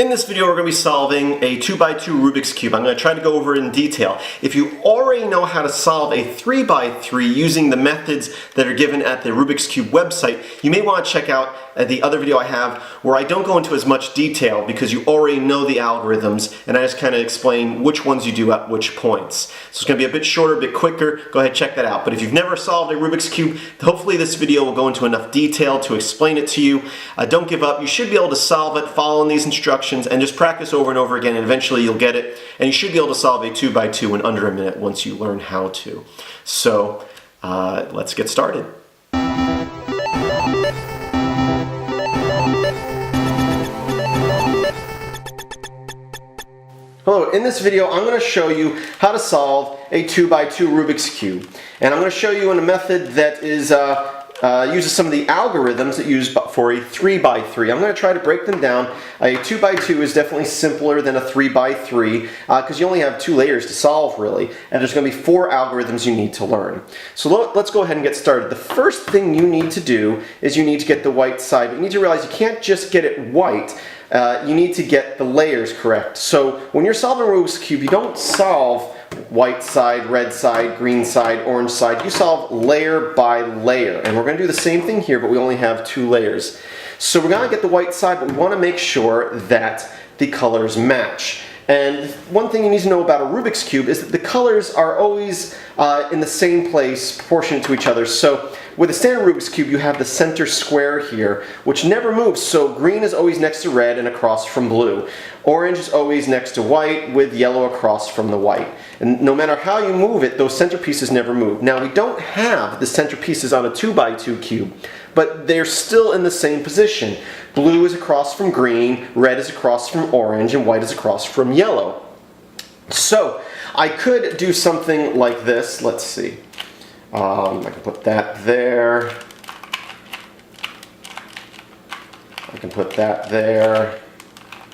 In this video, we're going to be solving a 2x2 Rubik's Cube. I'm going to try to go over it in detail. If you already know how to solve a 3x3 using the methods that are given at the Rubik's Cube website, you may want to check out the other video I have where I don't go into as much detail because you already know the algorithms and I just kind of explain which ones you do at which points. So it's going to be a bit shorter, a bit quicker. Go ahead, check that out. But if you've never solved a Rubik's Cube, hopefully this video will go into enough detail to explain it to you. Don't give up. You should be able to solve it following these instructions and just practice over and over again, and eventually you'll get it, and you should be able to solve a 2x2 in under a minute once you learn how to. So let's get started. Hello, in this video I'm going to show you how to solve a 2x2 Rubik's Cube, and I'm going to show you in a method that is uses some of the algorithms that use for a 3x3. I'm going to try to break them down. A 2x2 is definitely simpler than a 3x3 because you only have 2 layers to solve really, and there's going to be 4 algorithms you need to learn. So let's go ahead and get started. The first thing you need to do is you need to get the white side, but you need to realize you can't just get it white. You need to get the layers correct. So when you're solving a Rubik's Cube, you don't solve white side, red side, green side, orange side. You solve layer by layer. And we're going to do the same thing here, but we only have 2 layers. So we're going to get the white side, but we want to make sure that the colors match. And one thing you need to know about a Rubik's Cube is that the colors are always in the same place, proportionate to each other. So with a standard Rubik's Cube, you have the center square here, which never moves. So green is always next to red and across from blue. Orange is always next to white with yellow across from the white. And no matter how you move it, those center pieces never move. Now we don't have the center pieces on a 2x2 cube, but they're still in the same position. Blue is across from green, red is across from orange, and white is across from yellow. So I could do something like this. Let's see. I can put that there. I can put that there.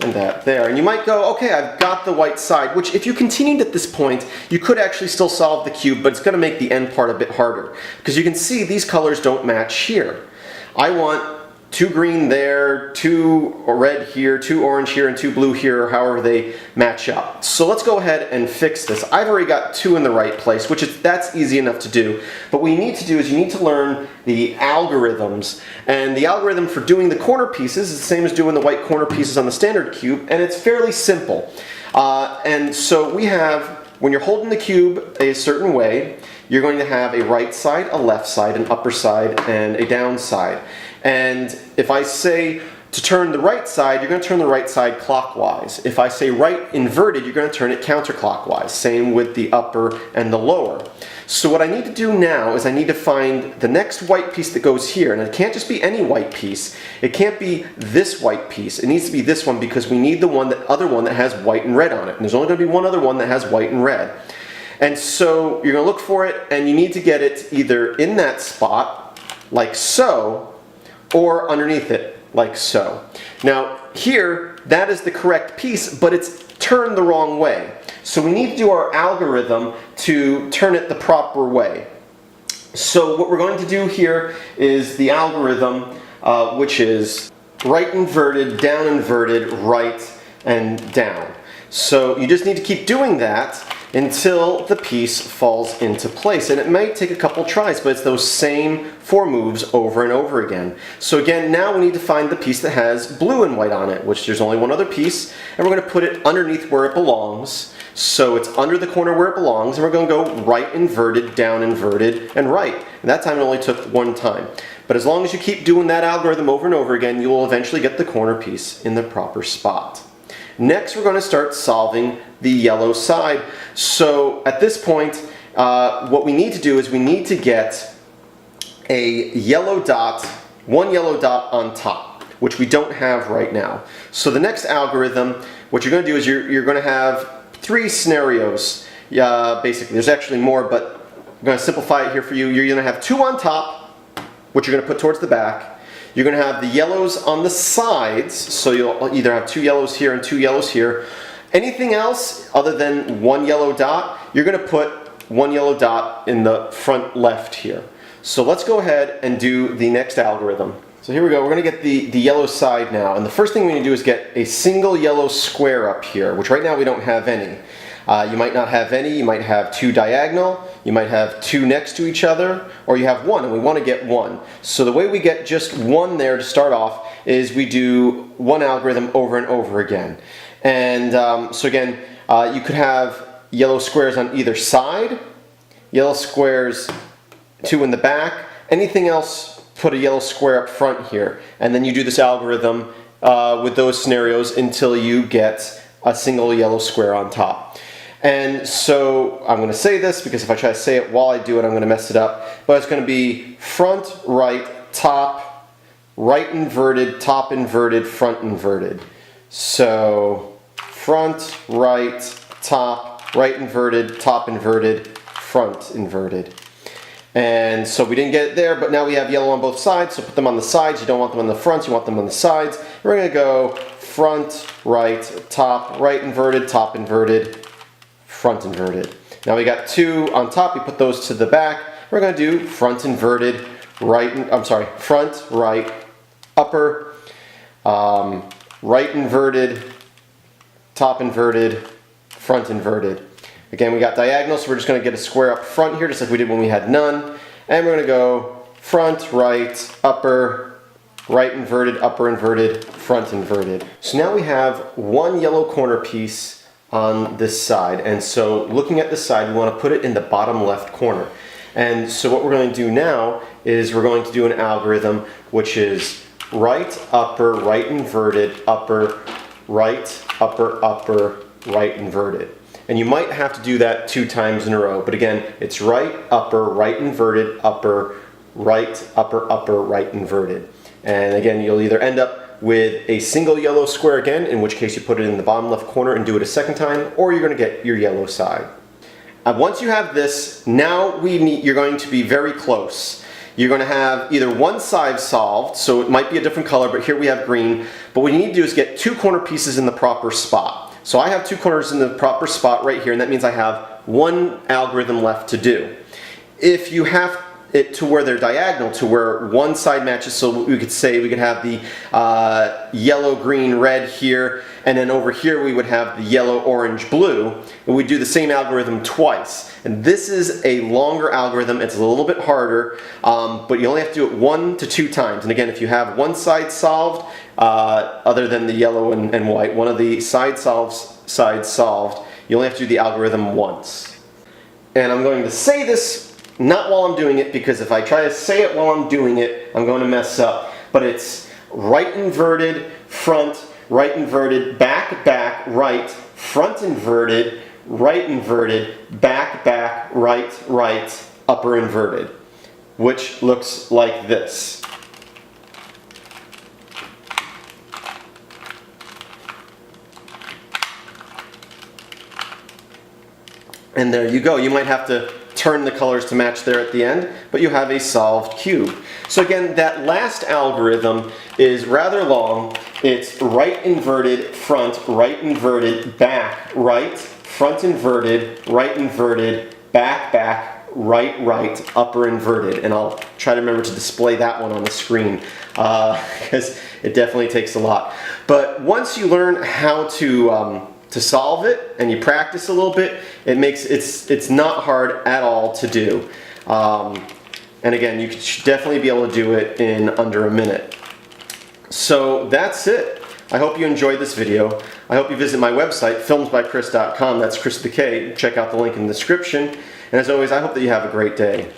And that there. And you might go, okay, I've got the white side, which if you continued at this point, you could actually still solve the cube, but it's going to make the end part a bit harder. Because you can see these colors don't match here. I want 2 green there, 2 red here, 2 orange here, and 2 blue here, or however they match up. So let's go ahead and fix this. I've already got 2 in the right place, that's easy enough to do. But what you need to do is you need to learn the algorithms. And the algorithm for doing the corner pieces is the same as doing the white corner pieces on the standard cube, and it's fairly simple. And so we have, when you're holding the cube a certain way, you're going to have a right side, a left side, an upper side, and a down side. And if I say to turn the right side, you're going to turn the right side clockwise. If I say right inverted, you're going to turn it counterclockwise. Same with the upper and the lower. So what I need to do now is I need to find the next white piece that goes here. And it can't just be any white piece. It can't be this white piece. It needs to be this one because we need the other one that has white and red on it. And there's only going to be one other one that has white and red. And so you're going to look for it, and you need to get it either in that spot, like so, or underneath it, like so. Now here, that is the correct piece, but it's turned the wrong way. So we need to do our algorithm to turn it the proper way. So what we're going to do here is the algorithm, which is right inverted, right, and down. So you just need to keep doing that until the piece falls into place. And it might take a couple tries, but it's those same 4 moves over and over again. So again, now we need to find the piece that has blue and white on it, which there's only one other piece, and we're going to put it underneath where it belongs. So it's under the corner where it belongs, and we're going to go right inverted, down inverted, and right. And that time it only took 1 time. But as long as you keep doing that algorithm over and over again, you will eventually get the corner piece in the proper spot. Next, we're going to start solving the yellow side. So at this point, what we need to do is we need to get a yellow dot, 1 yellow dot on top, which we don't have right now. So the next algorithm, what you're going to do is you're going to have 3 scenarios. Basically, there's actually more, but I'm going to simplify it here for you. You're going to have 2 on top, which you're going to put towards the back. You're going to have the yellows on the sides, so you'll either have 2 yellows here and 2 yellows here. Anything else other than 1 yellow dot, you're going to put 1 yellow dot in the front left here. So let's go ahead and do the next algorithm. So here we go, we're going to get the yellow side now, and the first thing we need to do is get a single yellow square up here, which right now we don't have any. You might not have any, you might have two diagonal, you might have two next to each other, or you have one, and we want to get one. So the way we get just one there to start off is we do one algorithm over and over again. And so again, you could have yellow squares on either side, yellow squares two in the back, anything else, put a yellow square up front here, and then you do this algorithm with those scenarios until you get a single yellow square on top. And so I'm going to say this because if I try to say it while I do it, I'm going to mess it up. But it's going to be front, right, top, right inverted, top inverted, front inverted. So front, right, top, right inverted, top inverted, front inverted. And so we didn't get it there, but now we have yellow on both sides, so put them on the sides. You don't want them on the fronts, you want them on the sides. We're going to go front, right, top, right inverted, top inverted, front inverted. Now we got two on top, we put those to the back. We're going to do front inverted, front, right, upper, right inverted, top inverted, front inverted. Again, we got diagonal, so we're just going to get a square up front here, just like we did when we had none. And we're going to go front, right, upper, right inverted, upper inverted, front inverted. So now we have one yellow corner piece on this side. And so looking at this side, we want to put it in the bottom left corner. And so what we're going to do now is we're going to do an algorithm which is right, upper, right inverted, upper, right, upper, upper, right inverted. And you might have to do that 2 times in a row, but again, it's right, upper, right inverted, upper, right, upper, upper, right inverted. And again, you'll either end up with a single yellow square again, in which case you put it in the bottom left corner and do it a second time, or you're going to get your yellow side. Once you have this, now you're going to be very close. You're going to have either one side solved, so it might be a different color, but here we have green. But what you need to do is get 2 corner pieces in the proper spot. So I have 2 corners in the proper spot right here, and that means I have one algorithm left to do. If you have it to where they're diagonal, to where one side matches, so we could say we could have the yellow, green, red here, and then over here we would have the yellow, orange, blue, and we do the same algorithm twice. And this is a longer algorithm, it's a little bit harder, but you only have to do it 1 to 2 times. And again, if you have one side solved, other than the yellow and white, one of the sides solved, you only have to do the algorithm once. And I'm going to say this not while I'm doing it, because if I try to say it while I'm doing it, I'm going to mess up. But it's right inverted, front, right inverted, back, back, right, front inverted, right inverted, back, back, right, right, upper inverted, which looks like this. And there you go. You might have to turn the colors to match there at the end, but you have a solved cube. So again, that last algorithm is rather long. It's right inverted, front, right inverted, back, right, front inverted, back, back, right, right, upper inverted. And I'll try to remember to display that one on the screen because it definitely takes a lot. But once you learn how to solve it and you practice a little bit, it's not hard at all to do. And again, you should definitely be able to do it in under a minute. So that's it. I hope you enjoyed this video. I hope you visit my website, filmsbychris.com. That's Chris with a K. Check out the link in the description. And as always, I hope that you have a great day.